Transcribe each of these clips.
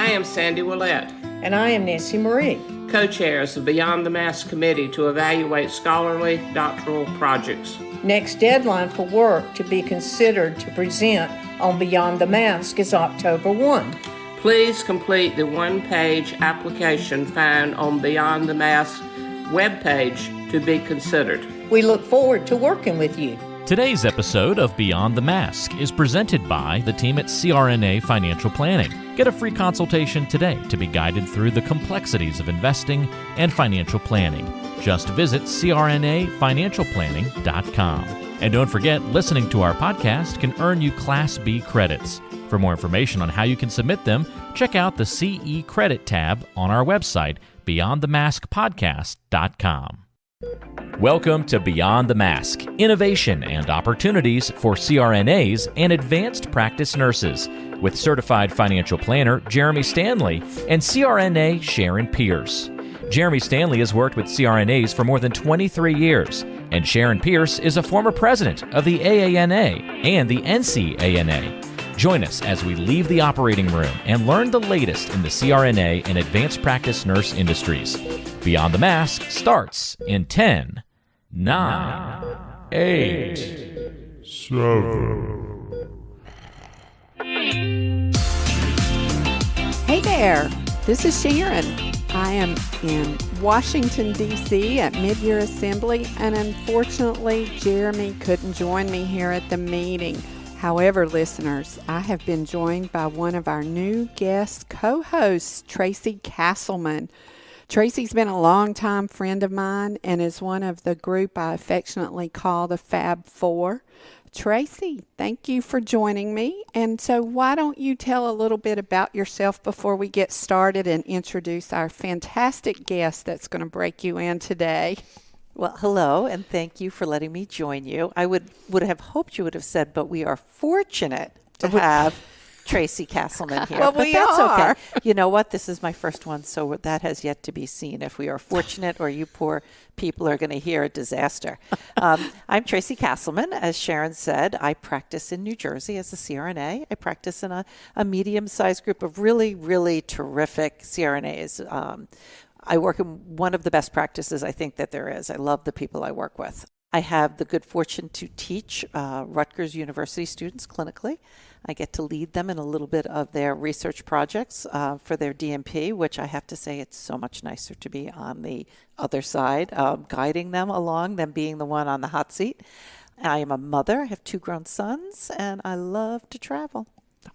I am Sandy Willette. And I am Nancy Marie, co-chairs of Beyond the Mask Committee to evaluate scholarly doctoral projects. Next deadline for work to be considered to present on Beyond the Mask is October 1. Please complete the one-page application found on Beyond the Mask webpage to be considered. We look forward to working with you. Today's episode of Beyond the Mask is presented by the team at CRNA Financial Planning. Get a free consultation today to be guided through the complexities of investing and financial planning. Just visit crnafinancialplanning.com. And don't forget, listening to our podcast can earn you Class B credits. For more information on how you can submit them, check out the CE Credit tab on our website, beyondthemaskpodcast.com. Welcome to Beyond the Mask, innovation and opportunities for CRNAs and advanced practice nurses, with certified financial planner Jeremy Stanley and CRNA Sharon Pierce. Jeremy Stanley has worked with CRNAs for more than 23 years, and Sharon Pierce is a former president of the AANA and the NCANA. Join us as we leave the operating room and learn the latest in the CRNA and advanced practice nurse industries. Beyond the Mask starts in 10, 9, 8, 7. Hey there, this is Sharon. I am in Washington, D.C. at Mid-Year Assembly, and unfortunately, Jeremy couldn't join me here at the meeting. However, listeners, I have been joined by one of our new guest co-hosts, Tracy Castleman. Tracy's been a longtime friend of mine and is one of the group I affectionately call the Fab Four. Tracy, thank you for joining me. And so why don't you tell a little bit about yourself before we get started and introduce our fantastic guest that's going to break you in today. Well, hello, and thank you for letting me join you. I would have hoped you would have said, but we are fortunate to have Tracy Castleman here. Well, but we that's are. Okay. You know what? This is my first one, so that has yet to be seen. If we are fortunate or you poor people are going to hear a disaster. I'm Tracy Castleman. As Sharon said, I practice in New Jersey as a CRNA. I practice in a medium-sized group of really, really terrific CRNAs. I work in one of the best practices I think that there is. I love the people I work with. I have the good fortune to teach Rutgers University students clinically. I get to lead them in a little bit of their research projects for their DNP, which I have to say it's so much nicer to be on the other side, guiding them along than being the one on the hot seat. I am a mother. I have 2 grown sons, and I love to travel.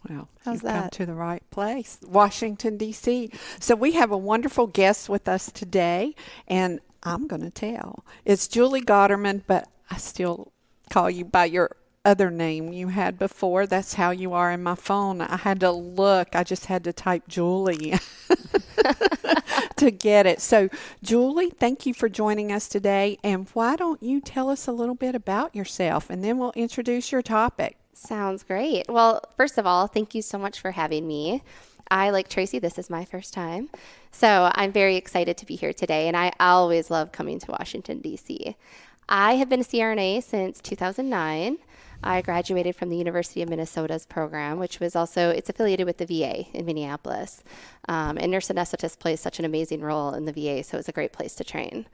Well, how's you've that? come to the right place, Washington, D.C. So we have a wonderful guest with us today, and I'm going to tell. It's Julie Gauderman, but I still call you by your other name you had before. That's how you are in my phone. I had to look. I just had to type Julie to get it. So, Julie, thank you for joining us today. And why don't you tell us a little bit about yourself, and then we'll introduce your topic. Sounds great. Well, first of all, thank you so much for having me. I, like Tracy, this is my first time. So I'm very excited to be here today, and I always love coming to Washington, D.C. I have been a CRNA since 2009. I graduated from the University of Minnesota's program, which was also, it's affiliated with the VA in Minneapolis. And nurse anesthetists plays such an amazing role in the VA, so it's a great place to train.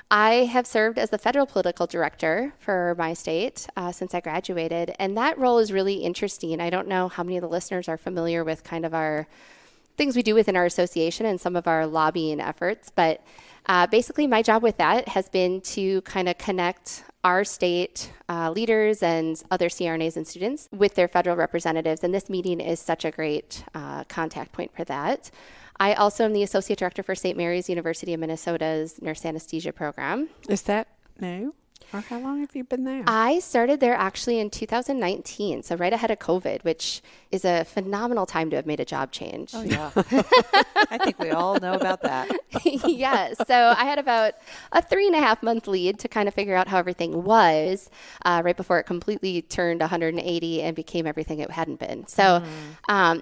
I have served as the federal political director for my state since I graduated, and that role is really interesting. I don't know how many of the listeners are familiar with kind of our things we do within our association and some of our lobbying efforts, but basically my job with that has been to kind of connect our state leaders and other CRNAs and students with their federal representatives, and this meeting is such a great contact point for that. I also am the Associate Director for St. Mary's University of Minnesota's Nurse Anesthesia Program. Is that new? Or how long have you been there? I started there actually in 2019, so right ahead of COVID, which is a phenomenal time to have made a job change. Oh, yeah. I think we all know about that. Yes. So I had about a 3.5-month lead to kind of figure out how everything was right before it completely turned 180 and became everything it hadn't been. So,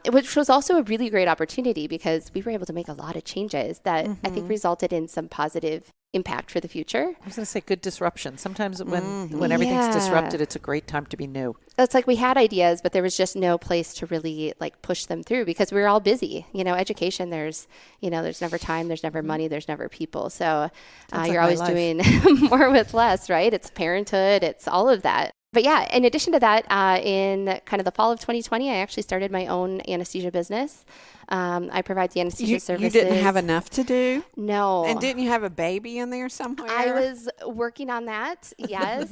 which was also a really great opportunity because we were able to make a lot of changes that I think resulted in some positive impact for the future. I was going to say good disruption. Sometimes when everything's disrupted, it's a great time to be new. It's like we had ideas, but there was just no place to really like push them through because we were all busy. Education, there's never time, there's never money, there's never people. So you're always doing more with less, right? It's parenthood, it's all of that. But yeah, in addition to that, in kind of the fall of 2020, I actually started my own anesthesia business. I provide the anesthesia services. You didn't have enough to do? No. And didn't you have a baby in there somewhere? I was working on that, yes.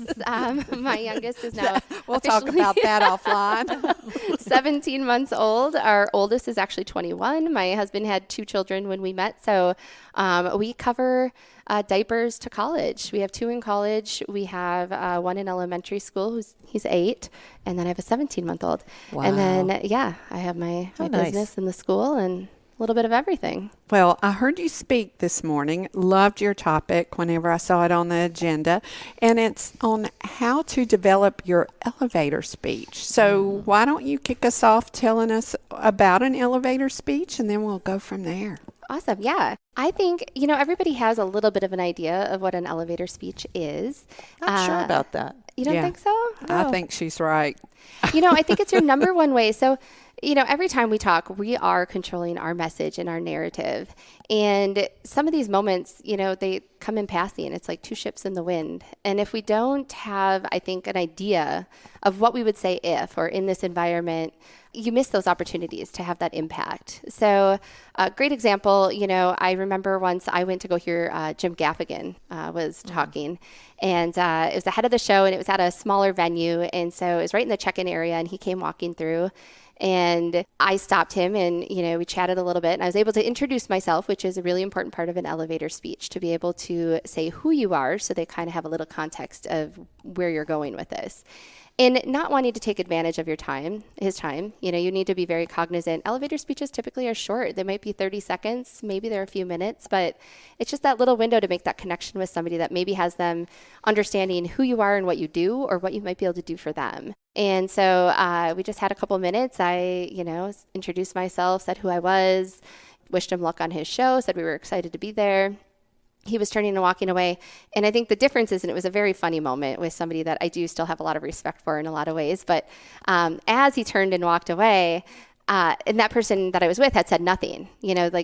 My youngest is now We'll talk about that offline. 17 months old. Our oldest is actually 21. My husband had 2 children when we met. So we cover diapers to college. We have 2 in college. We have 1 in elementary school. He's 8. And then I have a 17-month-old. Wow. And then, I have my business in the school and a little bit of everything. Well, I heard you speak this morning. Loved your topic whenever I saw it on the agenda. And it's on how to develop your elevator speech. So why don't you kick us off telling us about an elevator speech, and then we'll go from there. Awesome. Yeah. I think, everybody has a little bit of an idea of what an elevator speech is. Not sure about that. You don't think so? I think she's right. I think it's your number one way. So, every time we talk, we are controlling our message and our narrative. And some of these moments, they come in passing. It's like 2 ships in the wind. And if we don't have, I think, an idea of what we would say if, or in this environment, you miss those opportunities to have that impact. So a great example, I remember once I went to go hear Jim Gaffigan was talking, and it was the head of the show, and it was at a smaller venue. And so it was right in the check-in area, and he came walking through. And I stopped him and, we chatted a little bit, and I was able to introduce myself, which is a really important part of an elevator speech, to be able to say who you are so they kind of have a little context of where you're going with this. And not wanting to take advantage of his time, you need to be very cognizant. Elevator speeches typically are short. They might be 30 seconds, maybe they're a few minutes, but it's just that little window to make that connection with somebody that maybe has them understanding who you are and what you do, or what you might be able to do for them. And so we just had a couple minutes. I, introduced myself, said who I was, wished him luck on his show, said we were excited to be there. He was turning and walking away. And I think the difference is, and it was a very funny moment with somebody that I do still have a lot of respect for in a lot of ways, but as he turned and walked away, and that person that I was with had said nothing,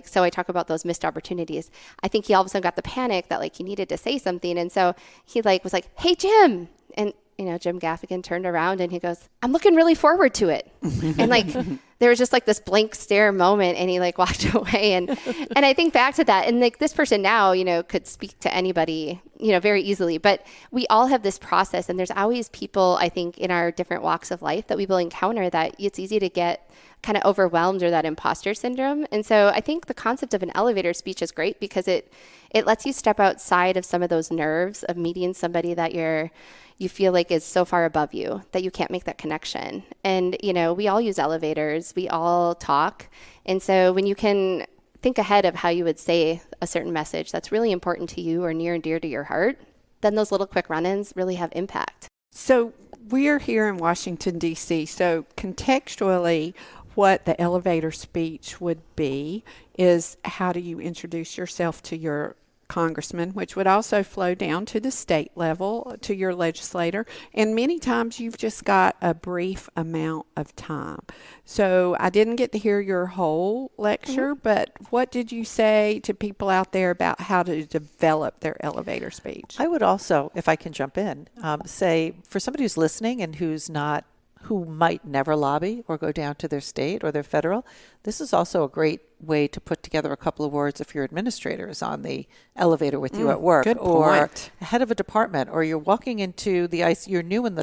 so I talk about those missed opportunities. I think he all of a sudden got the panic that he needed to say something. And so he was like, "Hey, Jim." And, Jim Gaffigan turned around and he goes, "I'm looking really forward to it." And there was just this blank stare moment, and he walked away. And I think back to that, and this person now, could speak to anybody, very easily, but we all have this process, and there's always people, I think, in our different walks of life that we will encounter that it's easy to get kind of overwhelmed, or that imposter syndrome. And so I think the concept of an elevator speech is great because it lets you step outside of some of those nerves of meeting somebody that you feel like is so far above you that you can't make that connection. And, we all use elevators, we all talk. And so when you can think ahead of how you would say a certain message that's really important to you or near and dear to your heart, then those little quick run-ins really have impact. So we're here in Washington, D.C., so contextually, what the elevator speech would be is how do you introduce yourself to your congressman, which would also flow down to the state level, to your legislator. And many times you've just got a brief amount of time. So I didn't get to hear your whole lecture, but what did you say to people out there about how to develop their elevator speech? I would also, if I can jump in, say for somebody who's listening and who might never lobby or go down to their state or their federal, this is also a great way to put together a couple of words if your administrator is on the elevator with you at work, or head of a department, or you're walking into the ICU, you're new in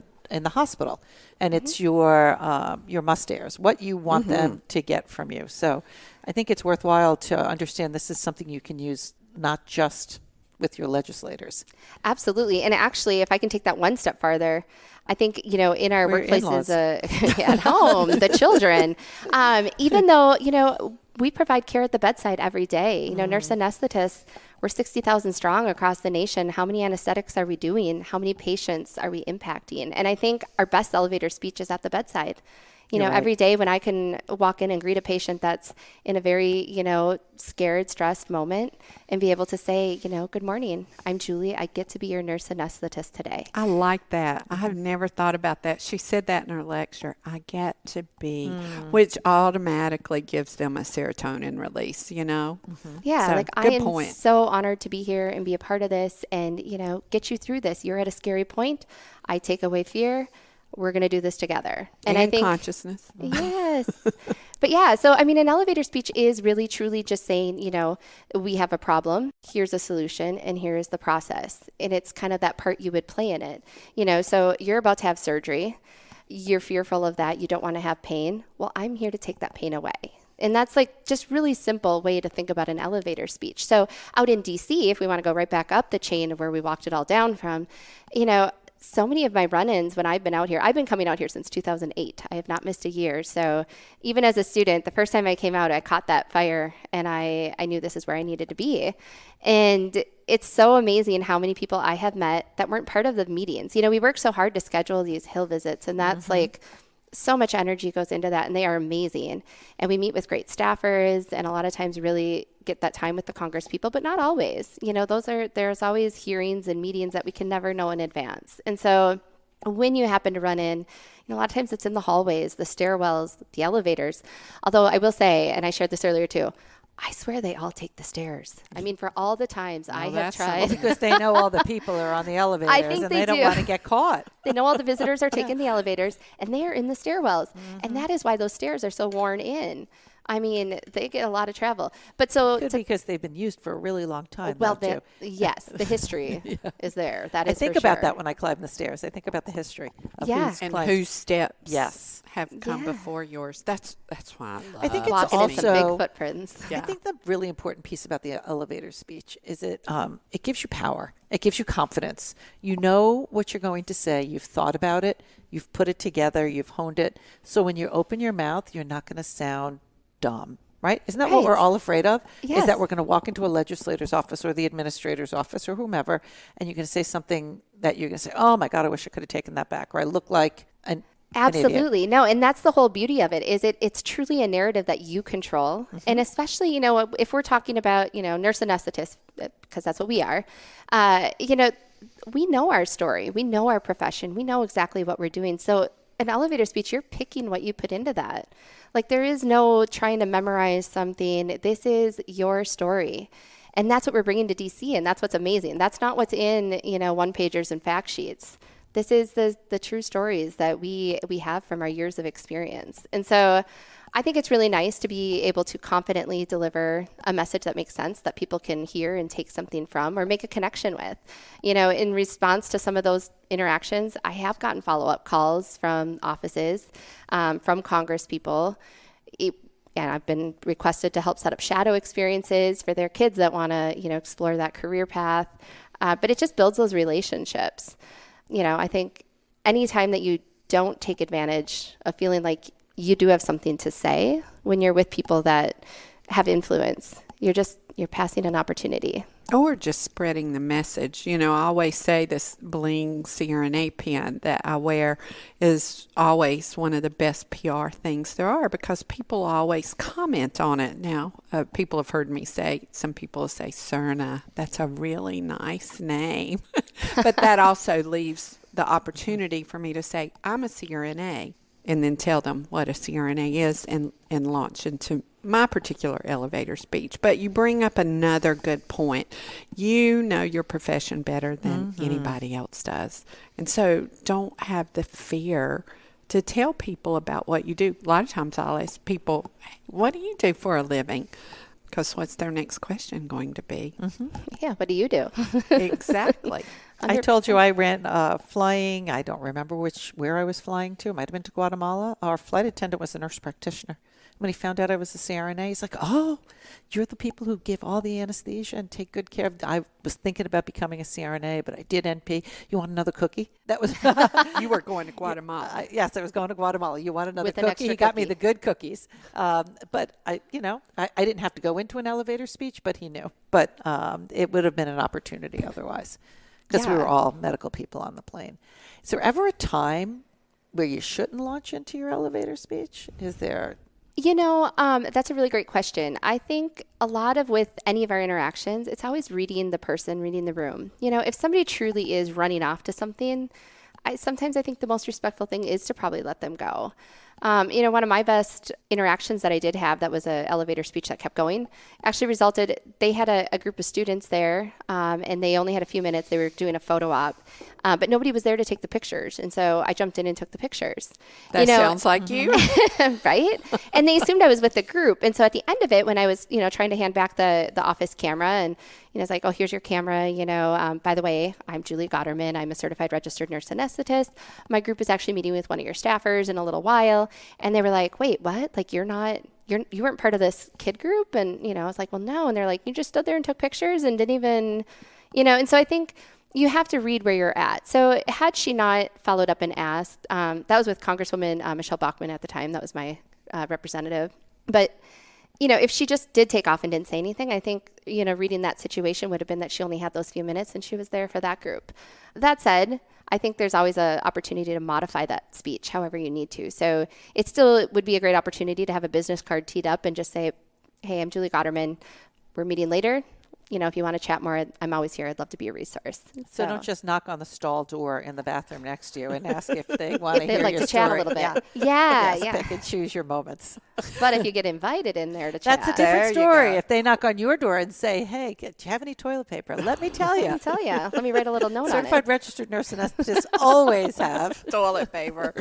the hospital, and it's your must-airs, what you want them to get from you. So I think it's worthwhile to understand this is something you can use not just with your legislators. Absolutely. And actually, if I can take that one step farther, I think, in our workplaces, at home, the children, even though, we provide care at the bedside every day. Nurse anesthetists, we're 60,000 strong across the nation. How many anesthetics are we doing? How many patients are we impacting? And I think our best elevator speech is at the bedside. You know, every day when I can walk in and greet a patient that's in a very, scared, stressed moment and be able to say, good morning, I'm Julie. I get to be your nurse anesthetist today. I like that. I have never thought about that. She said that in her lecture. I get to be, which automatically gives them a serotonin release, Yeah, so, I am so honored to be here and be a part of this and, get you through this. You're at a scary point. I take away fear. We're going to do this together. And I think consciousness. Yes. But yeah, so I mean, an elevator speech is really truly just saying, we have a problem, here's a solution, and here's the process. And it's kind of that part you would play in it. So you're about to have surgery. You're fearful of that. You don't want to have pain. Well, I'm here to take that pain away. And that's like just really simple way to think about an elevator speech. So out in DC, if we want to go right back up the chain of where we walked it all down from, so many of my run-ins when I've been out here, I've been coming out here since 2008. I have not missed a year. So even as a student, the first time I came out, I caught that fire and I knew this is where I needed to be. And it's so amazing how many people I have met that weren't part of the meetings. We work so hard to schedule these Hill visits, and that's like so much energy goes into that, and they are amazing. And we meet with great staffers and a lot of times really get that time with the Congress people, but not always. There's always hearings and meetings that we can never know in advance. And so when you happen to run in, a lot of times it's in the hallways, the stairwells, the elevators. Although I will say, and I shared this earlier too, I swear they all take the stairs. I mean, for all the times I have tried. Because they know all the people are on the elevators and they don't want to get caught. They know all the visitors are taking the elevators and they are in the stairwells. And that is why those stairs are so worn in. I mean, they get a lot of travel. But so because they've been used for a really long time. Well, yes, the history is there. That is I think for about sure. that when I climb the stairs. I think about the history of whose steps have come Yeah. before yours. That's why I love I think it's walking in some also big footprints. I think the really important piece about the elevator speech is it gives you power. It gives you confidence. You know what you're going to say. You've thought about it. You've put it together. You've honed it. So when you open your mouth, you're not going to sound dumb, right? Isn't that what we're all afraid of? Yes. Is that we're going to walk into a legislator's office or the administrator's office or whomever, and you're going to say something that you're going to say, oh my God, I wish I could have taken that back, or I look like an Absolutely. No, and that's the whole beauty of it is it's truly a narrative that you control. And especially, if we're talking about, nurse anesthetists, because that's what we are, we know our story. We know our profession. We know exactly what we're doing. So an elevator speech, you're picking what you put into that. Like there is no trying to memorize something. This is your story. And that's what we're bringing to DC. And that's what's amazing. That's not what's in, one-pagers and fact sheets. This is the true stories that we have from our years of experience. And so I think it's really nice to be able to confidently deliver a message that makes sense, that people can hear and take something from or make a connection with. In response to some of those interactions, I have gotten follow-up calls from offices, from Congress people. And I've been requested to help set up shadow experiences for their kids that want to, explore that career path. But it just builds those relationships. I think anytime that you don't take advantage of feeling like you do have something to say when you're with people that have influence, you're passing an opportunity. Or just spreading the message. I always say this bling CRNA pin that I wear is always one of the best PR things there are because people always comment on it. Now, people have heard me say, some people say CRNA. That's a really nice name. But that also leaves the opportunity for me to say, I'm a CRNA, and then tell them what a CRNA is and launch into my particular elevator speech. But you bring up another good point. You know your profession better than anybody else does. And so don't have the fear to tell people about what you do. A lot of times I'll ask people, what do you do for a living? Because what's their next question going to be? Yeah, what do you do? Exactly. I told you I ran flying. I don't remember where I was flying to. It might have been to Guatemala. Our flight attendant was a nurse practitioner. When he found out I was a CRNA, he's like, oh, you're the people who give all the anesthesia and take good care of. I was thinking about becoming a CRNA, but I did NP. You want another cookie? That was You were going to Guatemala. Yes, I was going to Guatemala. You want another With an cookie? extra He got me cookie. the good cookies. But I didn't have to go into an elevator speech, but he knew. But it would have been an opportunity otherwise, because we Yeah. were all medical people on the plane. Is there ever a time where you shouldn't launch into your elevator speech? Is there? That's a really great question. I think a lot of with any of our interactions, it's always reading the person, reading the room. If somebody truly is running off to something, sometimes I think the most respectful thing is to probably let them go. One of my best interactions that I did have that was an elevator speech that kept going actually resulted, they had a group of students there, and they only had a few minutes. They were doing a photo op, but nobody was there to take the pictures. And so I jumped in and took the pictures. That sounds like you. Right? And they assumed I was with the group. And so at the end of it, when I was, trying to hand back the office camera, and it's like, oh, here's your camera. By the way, I'm Julie Gauderman. I'm a certified registered nurse anesthetist. My group is actually meeting with one of your staffers in a little while. And they were like, wait, what? Like, you weren't part of this kid group? And, I was like, well, no. And they're like, you just stood there and took pictures and didn't even, and so I think you have to read where you're at. So had she not followed up and asked, that was with Congresswoman Michelle Bachmann at the time. That was my representative. But, if she just did take off and didn't say anything, I think, reading that situation would have been that she only had those few minutes and she was there for that group. That said, I think there's always an opportunity to modify that speech however you need to. So it still would be a great opportunity to have a business card teed up and just say, hey, I'm Julie Gauderman. We're meeting later. If you want to chat more, I'm always here. I'd love to be a resource. So don't just knock on the stall door in the bathroom next to you and ask if they want to hear like your to story. Chat a little bit. Yeah. Yeah. Pick and choose your moments. But if you get invited in there to chat. That's a different story. If they knock on your door and say, hey, do you have any toilet paper? Let me tell you. Let me write a little note on it. Certified registered nurse anesthetists always have Toilet paper.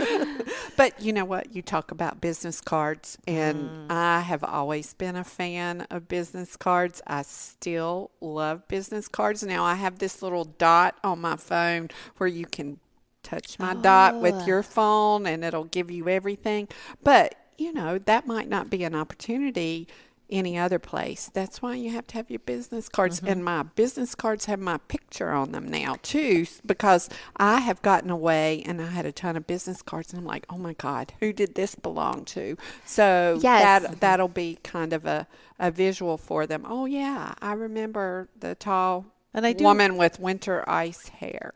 But you know what? You talk about business cards, and I have always been a fan of business cards. I still love business cards. Now I have this little dot on my phone where you can touch my dot with your phone and it'll give you everything. But, that might not be an opportunity any other place. That's why you have to have your business cards. And my business cards have my picture on them now too, because I have gotten away and I had a ton of business cards and I'm like, oh my God, who did this belong to? So that'll be kind of a visual for them. Oh yeah, I remember the tall woman with winter ice hair.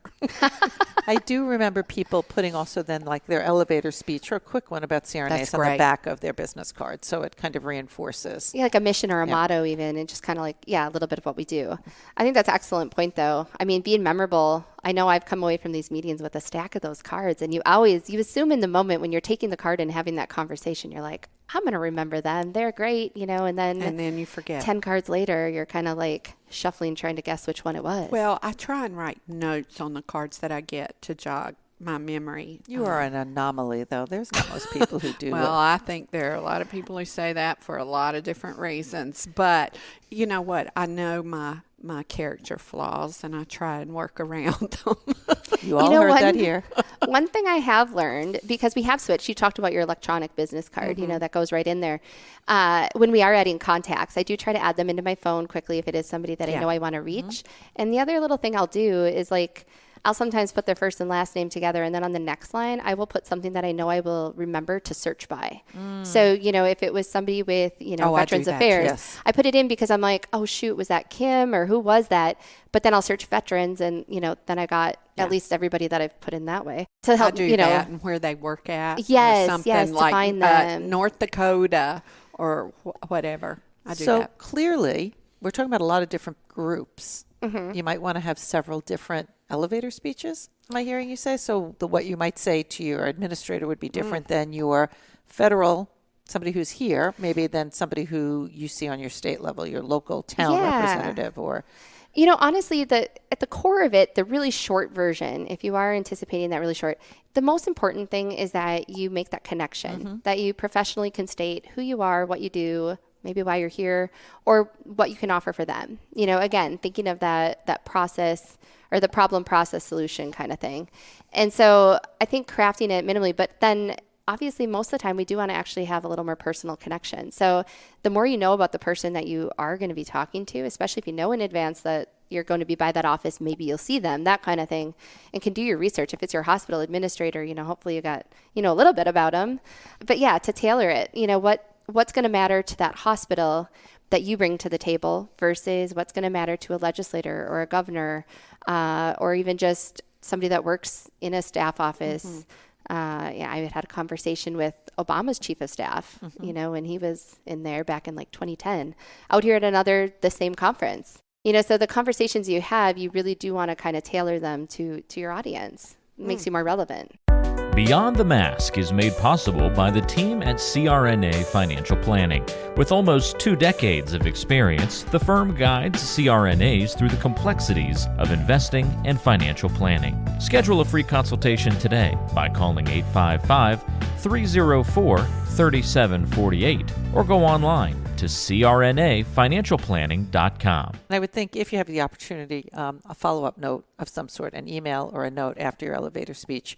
I do remember people putting also then like their elevator speech or a quick one about CRNAs on the back of their business card. So it kind of reinforces. Yeah, like a mission or a motto even, and just kind of like, a little bit of what we do. I think that's an excellent point though. I mean, being memorable, I know I've come away from these meetings with a stack of those cards, and you assume in the moment when you're taking the card and having that conversation, you're like, I'm going to remember them. They're great, and then you forget. 10 cards later, you're kind of like shuffling, trying to guess which one it was. Well, I try and write notes on the cards that I get to jog my memory. You are an anomaly, though. There's not most people who do Well, I think there are a lot of people who say that for a lot of different reasons. But you know what? I know my character flaws, and I try and work around them. You all heard that here. One thing I have learned, because we have switched, you talked about your electronic business card, that goes right in there. When we are adding contacts, I do try to add them into my phone quickly if it is somebody that I know I want to reach. And the other little thing I'll do is like, I'll sometimes put their first and last name together, and then on the next line, I will put something that I know I will remember to search by. So, if it was somebody with, Veterans Affairs, I put it in because I'm like, oh, shoot, was that Kim or who was that? But then I'll search veterans, and, then I got at least everybody that I've put in that way to help, I do that and where they work at. Yes, or something to like find them. North Dakota or whatever. I do that. So clearly, we're talking about a lot of different groups. You might want to have several different elevator speeches. Am I hearing you say? So what you might say to your administrator would be different than your federal, somebody who's here, maybe than somebody who you see on your state level, your local town representative or... Honestly, at the core of it, the really short version, if you are anticipating that really short, the most important thing is that you make that connection, that you professionally can state who you are, what you do, maybe why you're here, or what you can offer for them. Again, thinking of that process or the problem process solution kind of thing. And so I think crafting it minimally, but then obviously most of the time we do want to actually have a little more personal connection. So the more you know about the person that you are going to be talking to, especially if you know in advance that you're going to be by that office, maybe you'll see them, that kind of thing, and can do your research. If it's your hospital administrator, hopefully you got, a little bit about them. But yeah, to tailor it, what's going to matter to that hospital that you bring to the table versus what's going to matter to a legislator or a governor or even just somebody that works in a staff office. I had a conversation with Obama's chief of staff, when he was in there back in like 2010, out here at the same conference. So the conversations you have, you really do want to kind of tailor them to your audience. It makes you more relevant. Beyond the Mask is made possible by the team at CRNA Financial Planning. With almost 2 decades of experience, the firm guides CRNAs through the complexities of investing and financial planning. Schedule a free consultation today by calling 855-304-3748 or go online to crnafinancialplanning.com. And I would think if you have the opportunity, a follow-up note of some sort, an email or a note after your elevator speech,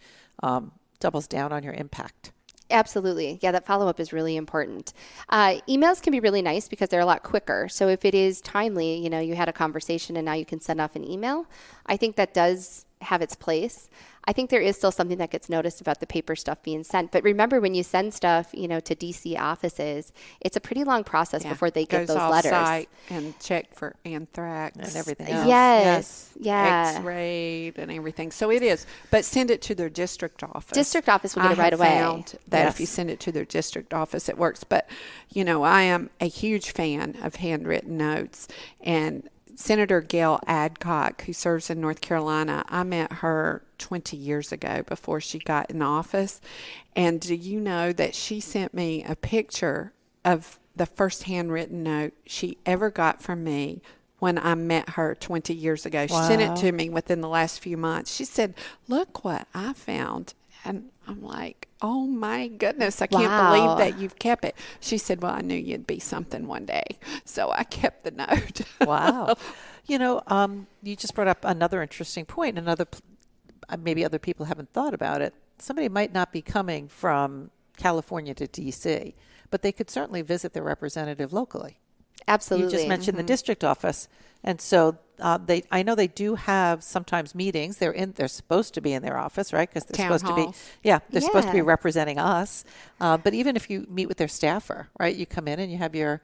doubles down on your impact. Absolutely. Yeah, that follow-up is really important. Emails can be really nice because they're a lot quicker. So if it is timely, you had a conversation and now you can send off an email, I think that does have its place. I think there is still something that gets noticed about the paper stuff being sent. But remember, when you send stuff, to DC offices, it's a pretty long process before they get those letters. Site and check for anthrax and everything else. Yes. Yeah. X-rayed and everything. So it is. But send it to their district office. District office will get it right away. I found that if you send it to their district office, it works. But, I am a huge fan of handwritten notes. And Senator Gail Adcock, who serves in North Carolina, I met her 20 years ago before she got in office. And do you know that she sent me a picture of the first handwritten note she ever got from me when I met her 20 years ago? She sent it to me within the last few months. She said, "Look what I found." And I'm like, "Oh my goodness, I can't believe that you've kept it." She said, "Well, I knew you'd be something one day." So I kept the note. Wow. You just brought up another interesting point. Maybe other people haven't thought about it. Somebody might not be coming from California to DC, but they could certainly visit their representative locally. Absolutely. You just mentioned the district office. And so I know they do have sometimes meetings. They're supposed to be in their office, right? Because they're supposed to be, supposed to be representing us. But even if you meet with their staffer, right? You come in and you have your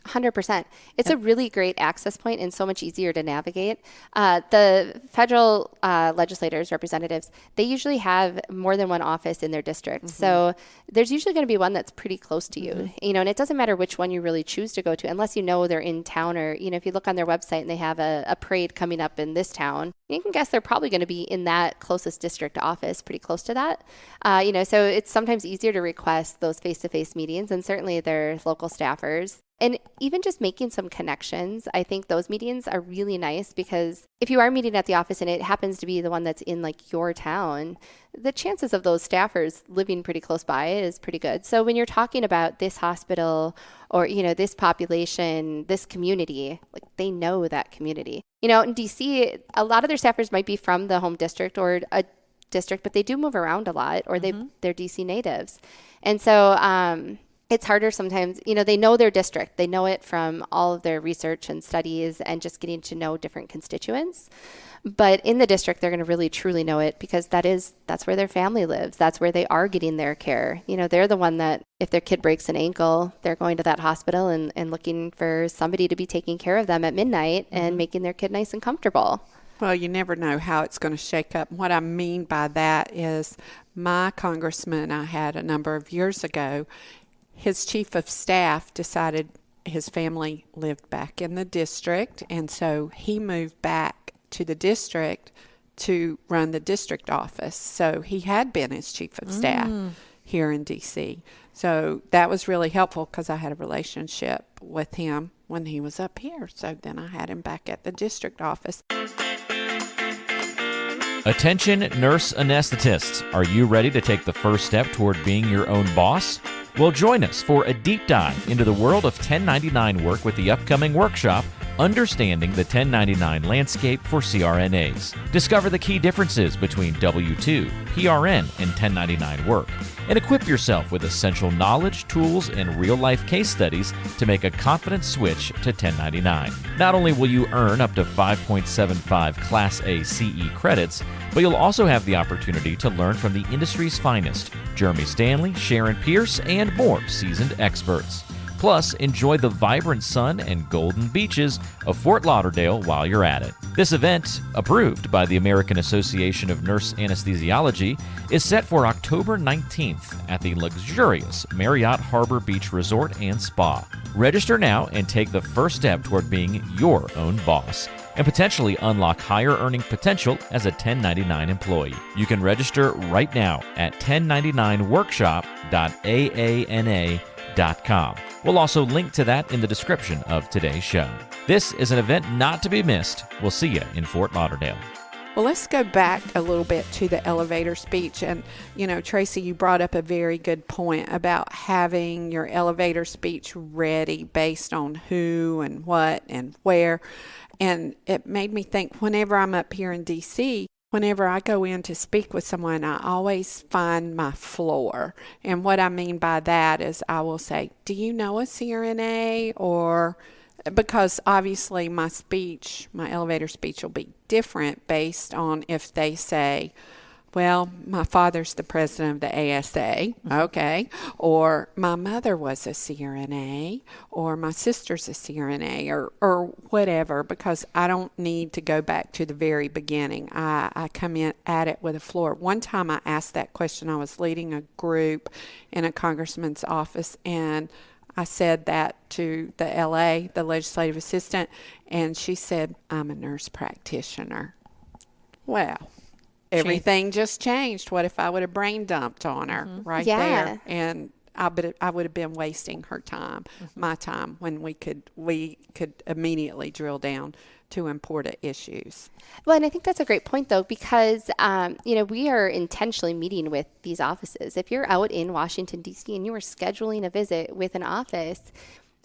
100%. It's a really great access point and so much easier to navigate. The federal legislators, representatives, they usually have more than one office in their district. So there's usually going to be one that's pretty close to you, and it doesn't matter which one you really choose to go to unless they're in town or, if you look on their website and they have a parade coming up in this town, you can guess they're probably going to be in that closest district office, pretty close to that. So it's sometimes easier to request those face-to-face meetings, and certainly their local staffers. And even just making some connections, I think those meetings are really nice because if you are meeting at the office and it happens to be the one that's in like your town, the chances of those staffers living pretty close by is pretty good. So when you're talking about this hospital or, this population, this community, like they know that community. In DC, a lot of their staffers might be from the home district or a district, but they do move around a lot or they're DC natives. And so, it's harder sometimes, they know their district. They know it from all of their research and studies and just getting to know different constituents. But in the district, they're going to really truly know it because that's where their family lives. That's where they are getting their care. They're the one that if their kid breaks an ankle, they're going to that hospital and looking for somebody to be taking care of them at midnight and making their kid nice and comfortable. Well, you never know how it's going to shake up. What I mean by that is my congressman I had a number of years ago, his chief of staff decided his family lived back in the district, and so he moved back to the district to run the district office. So he had been his chief of staff here in D.C. So that was really helpful because I had a relationship with him when he was up here. So then I had him back at the district office. Attention nurse anesthetists, are you ready to take the first step toward being your own boss? Well, join us for a deep dive into the world of 1099 work with the upcoming workshop, Understanding the 1099 Landscape for CRNAs. Discover the key differences between W-2, PRN, and 1099 work, and equip yourself with essential knowledge, tools, and real-life case studies to make a confident switch to 1099. Not only will you earn up to 5.75 Class A CE credits, but you'll also have the opportunity to learn from the industry's finest, Jeremy Stanley, Sharon Pierce, and more seasoned experts. Plus, enjoy the vibrant sun and golden beaches of Fort Lauderdale while you're at it. This event, approved by the American Association of Nurse Anesthesiology, is set for October 19th at the luxurious Marriott Harbor Beach Resort and Spa. Register now and take the first step toward being your own boss and potentially unlock higher earning potential as a 1099 employee. You can register right now at 1099workshop.aana.com. We'll also link to that in the description of today's show. This is an event not to be missed. We'll see you in Fort Lauderdale. Well, let's go back a little bit to the elevator speech. And, Tracy, you brought up a very good point about having your elevator speech ready based on who and what and where. And it made me think, whenever I'm up here in D.C., whenever I go in to speak with someone, I always find my floor. And what I mean by that is I will say, do you know a CRNA? Or because obviously my elevator speech will be different based on if they say, well, my father's the president of the ASA, okay, or my mother was a CRNA, or my sister's a CRNA, or whatever, because I don't need to go back to the very beginning. I come in at it with a floor. One time I asked that question. I was leading a group in a congressman's office, and I said that to the LA, the legislative assistant, and she said, I'm a nurse practitioner. Well, everything just changed. What if I would have brain dumped on her there? And I would have been wasting her time, my time, when we could immediately drill down to important issues. Well, and I think that's a great point, though, because, we are intentionally meeting with these offices. If you're out in Washington, D.C., and you are scheduling a visit with an office,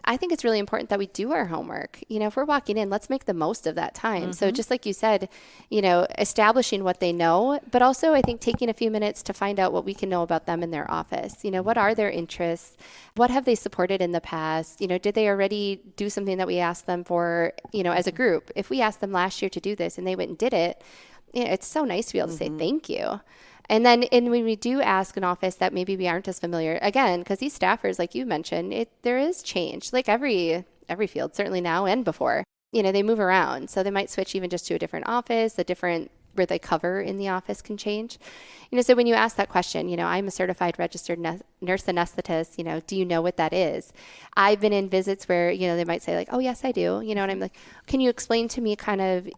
I think it's really important that we do our homework. If we're walking in, let's make the most of that time. So just like you said, establishing what they know, but also I think taking a few minutes to find out what we can know about them in their office. What are their interests? What have they supported in the past? Did they already do something that we asked them for, as a group? If we asked them last year to do this and they went and did it, it's so nice to be able to say thank you. And then when we do ask an office that maybe we aren't as familiar, again, because these staffers, like you mentioned, there is change, like every field, certainly now and before. They move around. So they might switch even just to a different office, where they cover in the office can change. So when you ask that question, I'm a certified registered nurse anesthetist, do you know what that is? I've been in visits where, they might say like, oh, yes, I do, and I'm like, can you explain to me kind of,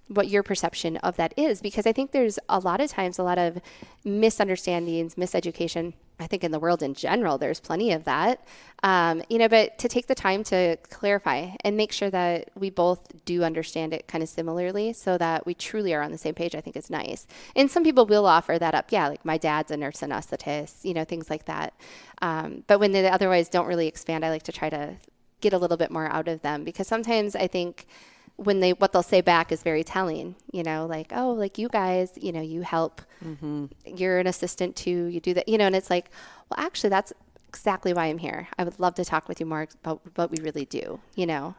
what your perception of that is? Because I think there's a lot of times a lot of misunderstandings, miseducation. I think in the world in general, there's plenty of that, but to take the time to clarify and make sure that we both do understand it kind of similarly so that we truly are on the same page, I think is nice. And some people will offer that up. Yeah, like my dad's a nurse anesthetist, things like that. But when they otherwise don't really expand, I like to try to get a little bit more out of them, because sometimes I think what they'll say back is very telling, like, oh, like you guys, you help, you're an assistant too, you do that, and it's like, well, actually that's exactly why I'm here. I would love to talk with you more about what we really do,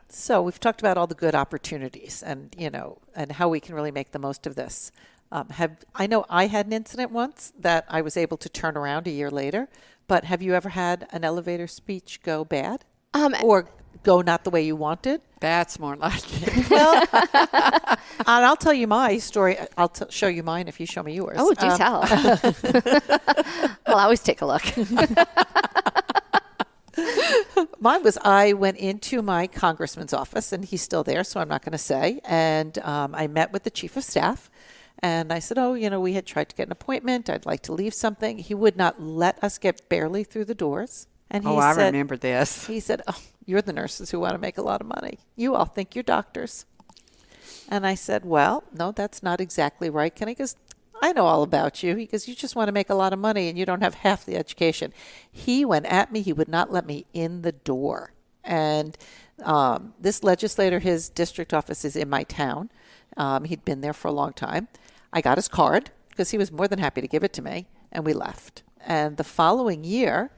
So we've talked about all the good opportunities and, and how we can really make the most of this. I know I had an incident once that I was able to turn around a year later, but have you ever had an elevator speech go bad or go not the way you wanted? That's more like it. Well, and I'll tell you my story. I'll show you mine if you show me yours. Oh, do tell. I'll always take a look. Mine was, I went into my congressman's office, and he's still there, so I'm not going to say. And I met with the chief of staff, and I said, oh, we had tried to get an appointment. I'd like to leave something. He would not let us get barely through the doors. And I remember this. He said, oh, you're the nurses who want to make a lot of money. You all think you're doctors. And I said, well, no, that's not exactly right. He goes, I know all about you. He goes, you just want to make a lot of money and you don't have half the education. He went at me. He would not let me in the door. And this legislator, his district office is in my town. He'd been there for a long time. I got his card because he was more than happy to give it to me, and we left. And the following year,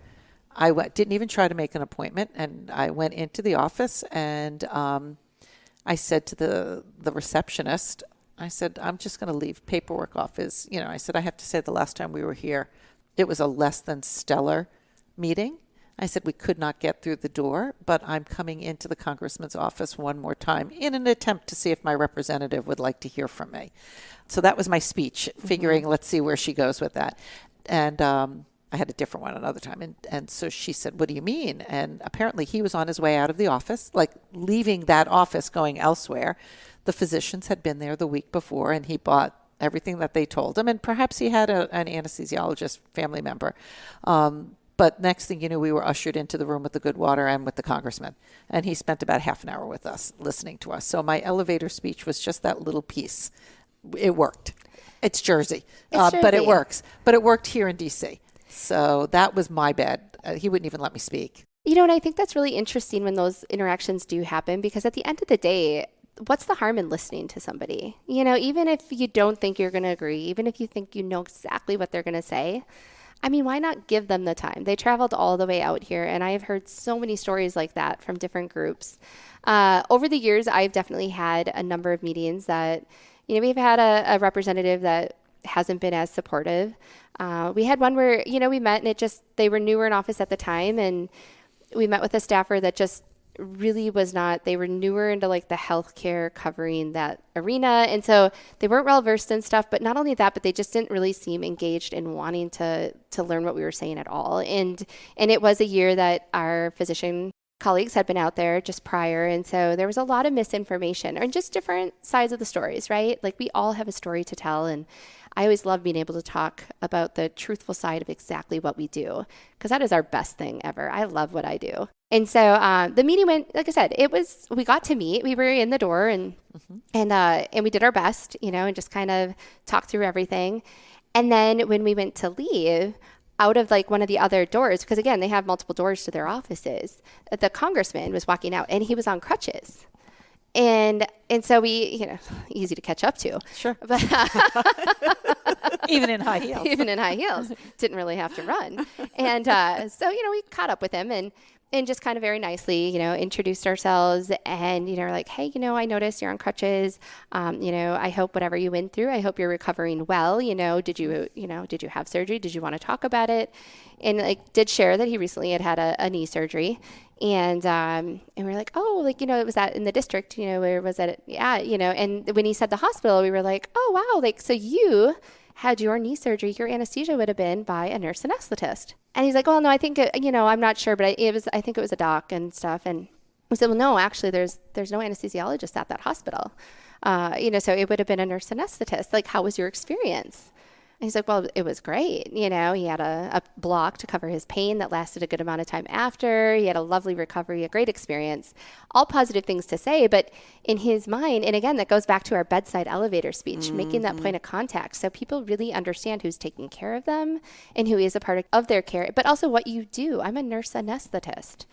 I didn't even try to make an appointment, and I went into the office, and I said to the receptionist, I said, I'm just going to leave paperwork off his, I said, I have to say the last time we were here, it was a less than stellar meeting. I said, we could not get through the door, but I'm coming into the congressman's office one more time in an attempt to see if my representative would like to hear from me. So that was my speech, figuring, let's see where she goes with that. And I had a different one another time. And so she said, what do you mean? And apparently he was on his way out of the office, like leaving that office, going elsewhere. The physicians had been there the week before, and he bought everything that they told him. And perhaps he had an anesthesiologist family member. But next thing you knew, we were ushered into the room with the good water and with the congressman. And he spent about half an hour with us, listening to us. So my elevator speech was just that little piece. It worked. It's Jersey. But it works. But it worked here in D.C. So that was my bad. He wouldn't even let me speak. And I think that's really interesting when those interactions do happen, because at the end of the day, what's the harm in listening to somebody? Even if you don't think you're going to agree, even if you think you know exactly what they're going to say, I mean, why not give them the time? They traveled all the way out here, and I've heard so many stories like that from different groups. Over the years, I've definitely had a number of meetings that, we've had a representative that hasn't been as supportive. We had one where, we met and they were newer in office at the time, and we met with a staffer that just really was not, they were newer into like the healthcare covering that arena. And so they weren't well versed in stuff, but not only that, but they just didn't really seem engaged in wanting to learn what we were saying at all. And it was a year that our physician colleagues had been out there just prior. And so there was a lot of misinformation and just different sides of the stories, right? Like we all have a story to tell. And I always love being able to talk about the truthful side of exactly what we do, because that is our best thing ever. I love what I do. And so the meeting went, like I said, we got to meet. We were in the door and we did our best, and just kind of talked through everything. And then when we went to leave out of like one of the other doors, because again, they have multiple doors to their offices, the congressman was walking out and he was on crutches. And so we, easy to catch up to. Sure. But Even in high heels. Even in high heels. Didn't really have to run. And so, we caught up with him and just kind of very nicely, introduced ourselves and, we're like, hey, I noticed you're on crutches. I hope whatever you went through, I hope you're recovering well. Did you have surgery? Did you want to talk about it? And did share that he recently had a knee surgery. And we're like, oh, it was that in the district, where was that? Yeah, and when he said the hospital, we were like, oh, wow. So you had your knee surgery, your anesthesia would have been by a nurse anesthetist. And he's like, well, no, I think, I'm not sure, but I think it was a doc and stuff. And we said, well, no, actually there's no anesthesiologist at that hospital. So it would have been a nurse anesthetist. Like, how was your experience? And he's like, well, it was great. He had a block to cover his pain that lasted a good amount of time after. He had a lovely recovery, a great experience, all positive things to say. But in his mind, and again, that goes back to our bedside elevator speech, making that point of contact. So people really understand who's taking care of them and who is a part of their care, but also what you do. I'm a nurse anesthetist.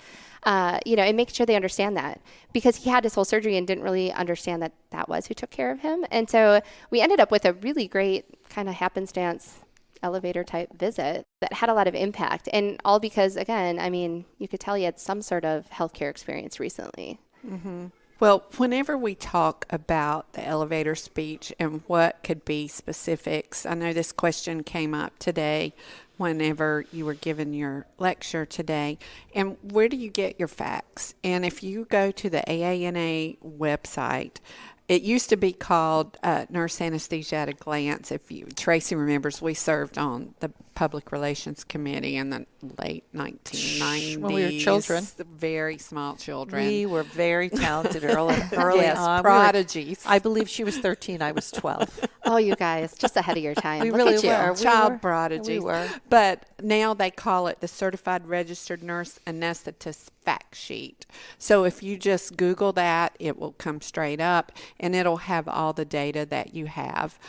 And make sure they understand that, because he had his whole surgery and didn't really understand that was who took care of him. And so we ended up with a really great kind of happenstance elevator type visit that had a lot of impact. And all because, again, you could tell he had some sort of healthcare experience recently. Mm-hmm. Well, whenever we talk about the elevator speech and what could be specifics, I know this question came up today whenever you were giving your lecture today. And where do you get your facts? And if you go to the AANA website, it used to be called Nurse Anesthesia at a Glance. Tracy remembers, we served on the Public Relations Committee in the late 1990s. When we were children. Very small children. We were very talented early yes, on. Prodigies. I believe she was 13. I was 12. Oh, you guys, just ahead of your time. We Look really at you. were. Child prodigies. We were. But now they call it the Certified Registered Nurse Anesthetist Fact Sheet. So if you just Google that, it will come straight up and it'll have all the data that you have.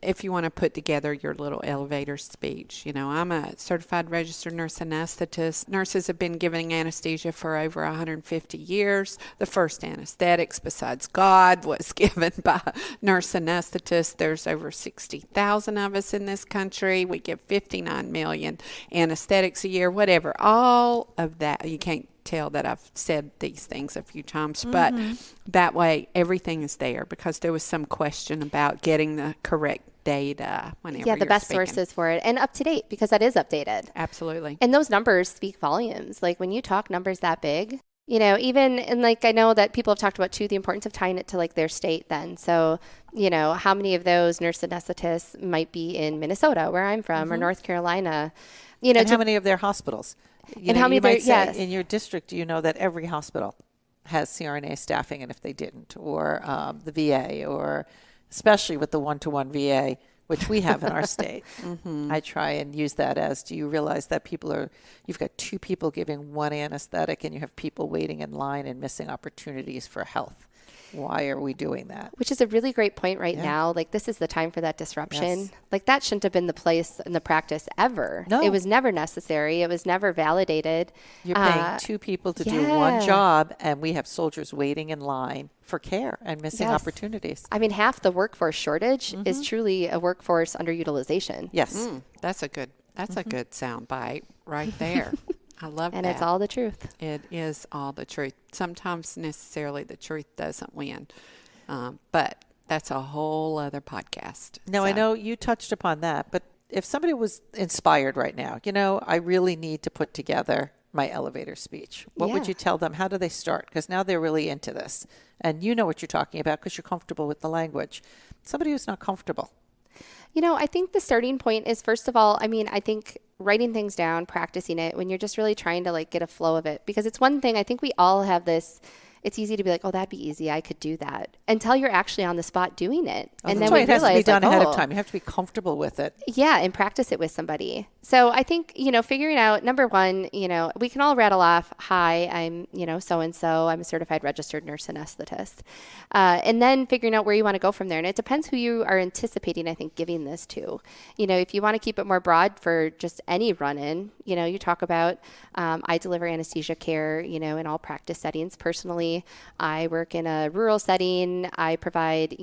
If you want to put together your little elevator speech, I'm a certified registered nurse anesthetist. Nurses have been giving anesthesia for over 150 years. The first anesthetics besides God was given by nurse anesthetists. There's over 60,000 of us in this country. We give 59 million anesthetics a year, whatever. All of that, you can't tell that I've said these things a few times, but that way everything is there, because there was some question about getting the correct data whenever Yeah, the you're best speaking. sources for it, and up to date, because that is updated. Absolutely. And those numbers speak volumes. Like when you talk numbers that big, even, and like I know that people have talked about too, the importance of tying it to like their state then. So, how many of those nurse anesthetists might be in Minnesota, where I'm from, or North Carolina? And how many of their hospitals? And how many you might say yes. in your district, do you know that every hospital has CRNA staffing, and if they didn't, or the VA, or especially with the one-to-one VA, which we have in our state. I try and use that as, do you realize that you've got 2 people giving 1 anesthetic and you have people waiting in line and missing opportunities for health? Why are we doing that? Which is a really great point right now. Like, this is the time for that disruption. Yes. Like, that shouldn't have been the place in the practice ever. No. It was never necessary. It was never validated. You're paying 2 people to do one job, and we have soldiers waiting in line for care and missing opportunities. I mean, half the workforce shortage is truly a workforce underutilization. Yes. That's a good sound bite right there. I love that. And it's all the truth. It is all the truth. Sometimes necessarily the truth doesn't win. But that's a whole other podcast. No, I know you touched upon that, but if somebody was inspired right now, I really need to put together my elevator speech. What would you tell them? How do they start? Because now they're really into this. And you know what you're talking about because you're comfortable with the language. Somebody who's not comfortable. I think the starting point is, first of all, I think writing things down, practicing it when you're just really trying to like get a flow of it. Because it's one thing, I think we all have this, it's easy to be like, oh, that'd be easy. I could do that. Until you're actually on the spot doing it. And then it has to be done ahead of time. You have to be comfortable with it. Yeah, and practice it with somebody. So I think, figuring out, number one, we can all rattle off, hi, I'm, so-and-so, I'm a certified registered nurse anesthetist. And then figuring out where you want to go from there. And it depends who you are anticipating, I think, giving this to. If you want to keep it more broad for just any run-in, you talk about, I deliver anesthesia care, in all practice settings. Personally, I work in a rural setting. I provide,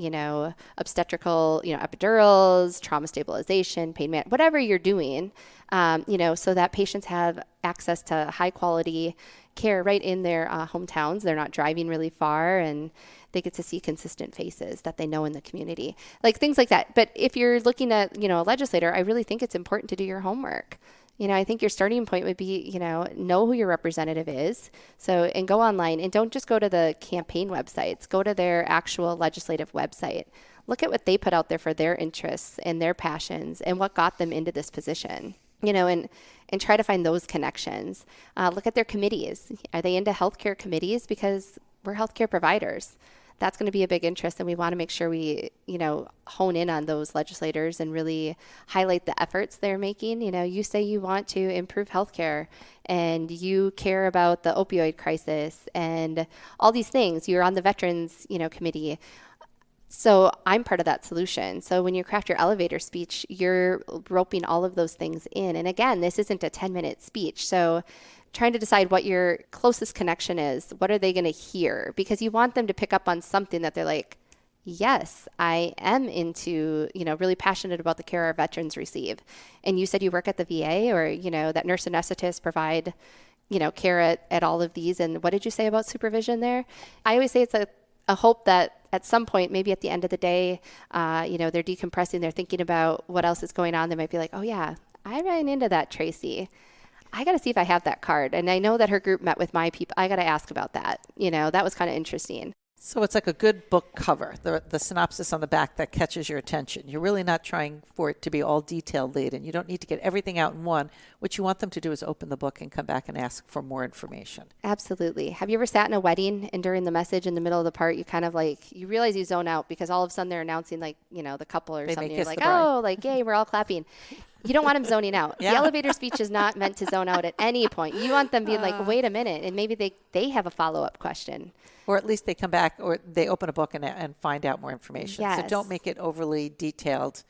obstetrical, epidurals, trauma stabilization, pain management, whatever you're doing, so that patients have access to high quality care right in their hometowns. They're not driving really far, and they get to see consistent faces that they know in the community, like things like that. But if you're looking at, a legislator, I really think it's important to do your homework. I think your starting point would be, know who your representative is. So, and go online, and don't just go to the campaign websites, go to their actual legislative website. Look at what they put out there for their interests and their passions and what got them into this position, and try to find those connections. Look at their committees. Are they into healthcare committees? Because we're healthcare providers. That's going to be a big interest, and we want to make sure we, hone in on those legislators and really highlight the efforts they're making. You say you want to improve healthcare, and you care about the opioid crisis and all these things. You're on the veterans, committee. So I'm part of that solution. So when you craft your elevator speech, you're roping all of those things in. And again, this isn't a 10-minute speech. So trying to decide what your closest connection is. What are they going to hear? Because you want them to pick up on something that they're like, yes, I am into, really passionate about the care our veterans receive. And you said you work at the VA, or, that nurse anesthetists provide, care at all of these. And what did you say about supervision there? I always say it's a hope that at some point, maybe at the end of the day, they're decompressing, they're thinking about what else is going on. They might be like, oh yeah, I ran into that Tracy. I got to see if I have that card. And I know that her group met with my people. I got to ask about that. That was kind of interesting. So it's like a good book cover, the synopsis on the back that catches your attention. You're really not trying for it to be all detailed laden. You don't need to get everything out in one. What you want them to do is open the book and come back and ask for more information. Absolutely. Have you ever sat in a wedding and during the message in the middle of the part, you kind of you realize you zone out because all of a sudden they're announcing the couple or something. You're like, oh, yay, we're all clapping. You don't want them zoning out. Yeah. The elevator speech is not meant to zone out at any point. You want them being like, wait a minute, and maybe they have a follow-up question. Or at least they come back or they open a book and find out more information. Yes. So don't make it overly detailed.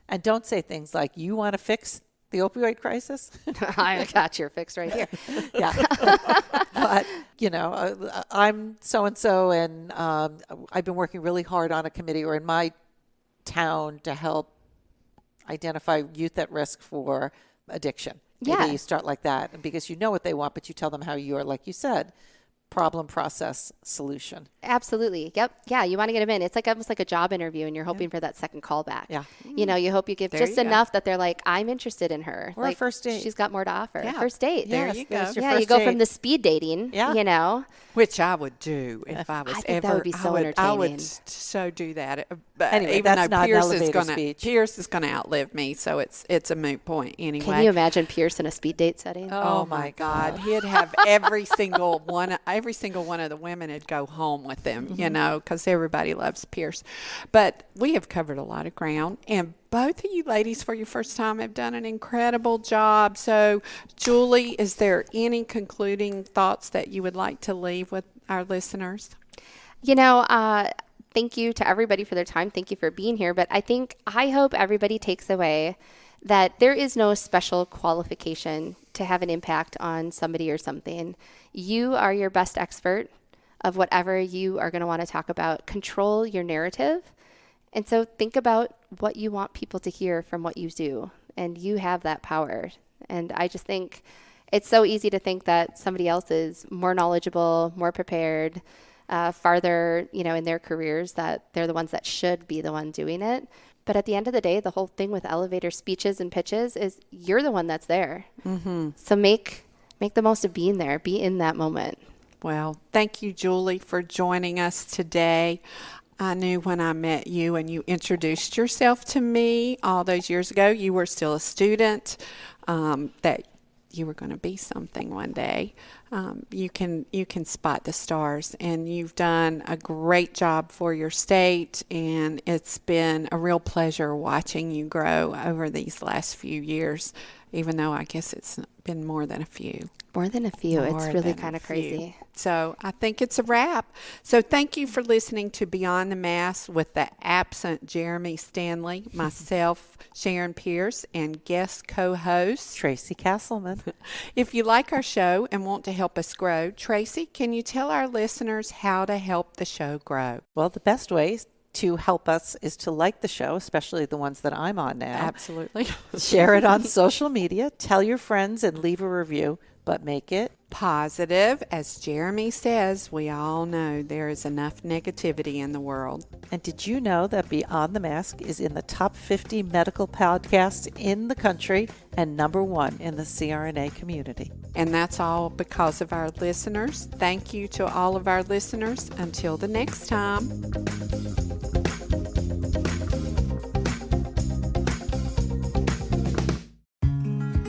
And don't say things like, you want to fix the opioid crisis? I got your fix right here. Yeah. But, I'm so-and-so, and I've been working really hard on a committee or in my town to help identify youth at risk for addiction. Maybe you start like that because you know what they want, but you tell them how you're, like you said, problem, process, solution. Absolutely. Yep. Yeah. You want to get them in. It's like almost like a job interview, and you're hoping for that second call back. Yeah. You hope you give There just you go. enough that they're like, I'm interested in her. Or a like, first date. She's got more to offer. Yeah. First date. There Yes, you there's go. your Yeah. You first go date. from the speed dating, Yeah. Which I would do if I was I think ever. that would be so I entertaining. would so do that. But Anyway, even that's though not an Pierce elevator speech. Pierce is gonna outlive me, so it's a moot point anyway. Can you imagine Pierce in a speed date setting? Oh my God! He'd have every single one of the women would go home with him, because everybody loves Pierce. But we have covered a lot of ground, and both of you ladies, for your first time, have done an incredible job. So, Julie, is there any concluding thoughts that you would like to leave with our listeners? Thank you to everybody for their time. Thank you for being here. But I hope everybody takes away that there is no special qualification to have an impact on somebody or something. You are your best expert of whatever you are going to want to talk about. Control your narrative. And so think about what you want people to hear from what you do. And you have that power. And I just think it's so easy to think that somebody else is more knowledgeable, more prepared, farther, in their careers, that they're the ones that should be the one doing it. But at the end of the day, the whole thing with elevator speeches and pitches is you're the one that's there. Mm-hmm. So make the most of being there. Be in that moment. Well, thank you, Julie, for joining us today. I knew when I met you and you introduced yourself to me all those years ago, you were still a student, that you were going to be something one day. You can spot the stars, and you've done a great job for your state, and it's been a real pleasure watching you grow over these last few years, even though I guess it's been more than a few. More than a few. More It's really than kind a of crazy. few. So I think it's a wrap. So thank you for listening to Beyond the Mask with the absent Jeremy Stanley, myself, Sharon Pierce, and guest co-host Tracy Castleman. If you like our show and want to help us grow, Tracy, can you tell our listeners how to help the show grow? Well, the best way to help us is to like the show, especially the ones that I'm on now. Absolutely. Share it on social media. Tell your friends and leave a review, but make it positive. As Jeremy says, we all know there is enough negativity in the world. And did you know that Beyond the Mask is in the top 50 medical podcasts in the country and #1 in the CRNA community? And that's all because of our listeners. Thank you to all of our listeners. Until the next time.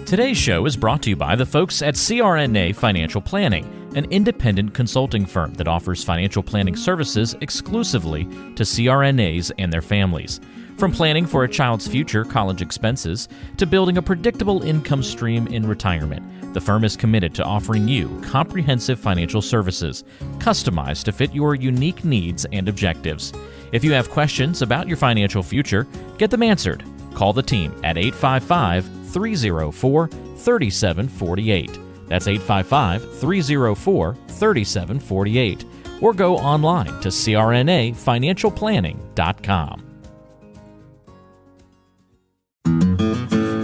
Today's show is brought to you by the folks at CRNA Financial Planning, an independent consulting firm that offers financial planning services exclusively to CRNAs and their families. From planning for a child's future college expenses to building a predictable income stream in retirement, the firm is committed to offering you comprehensive financial services, customized to fit your unique needs and objectives. If you have questions about your financial future, get them answered. Call the team at 855-304-3748. That's 855-304-3748. Or go online to crnafinancialplanning.com.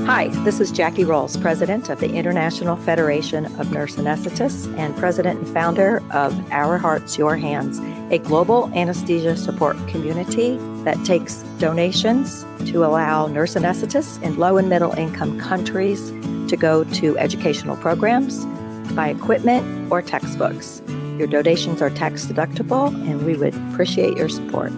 Hi, this is Jackie Rolls, President of the International Federation of Nurse Anesthetists and President and founder of Our Hearts, Your Hands, a global anesthesia support community that takes donations to allow nurse anesthetists in low and middle income countries to go to educational programs, buy equipment, or textbooks. Your donations are tax deductible, and we would appreciate your support.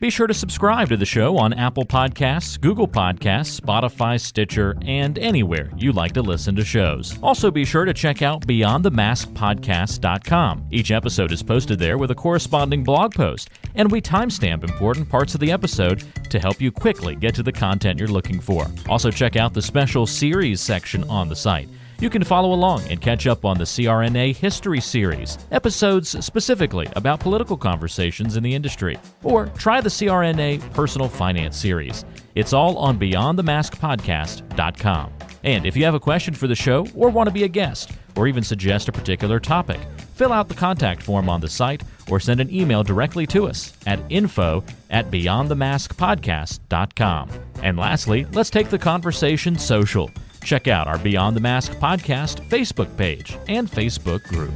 Be sure to subscribe to the show on Apple Podcasts, Google Podcasts, Spotify, Stitcher, and anywhere you like to listen to shows. Also be sure to check out BeyondTheMaskPodcast.com. Each episode is posted there with a corresponding blog post, and we timestamp important parts of the episode to help you quickly get to the content you're looking for. Also check out the special series section on the site. You can follow along and catch up on the CRNA History Series, episodes specifically about political conversations in the industry. Or try the CRNA Personal Finance Series. It's all on BeyondTheMaskPodcast.com. And if you have a question for the show or want to be a guest, or even suggest a particular topic, fill out the contact form on the site or send an email directly to us at info@BeyondTheMaskPodcast.com. And lastly, let's take the conversation social. Check out our Beyond the Mask podcast Facebook page and Facebook group.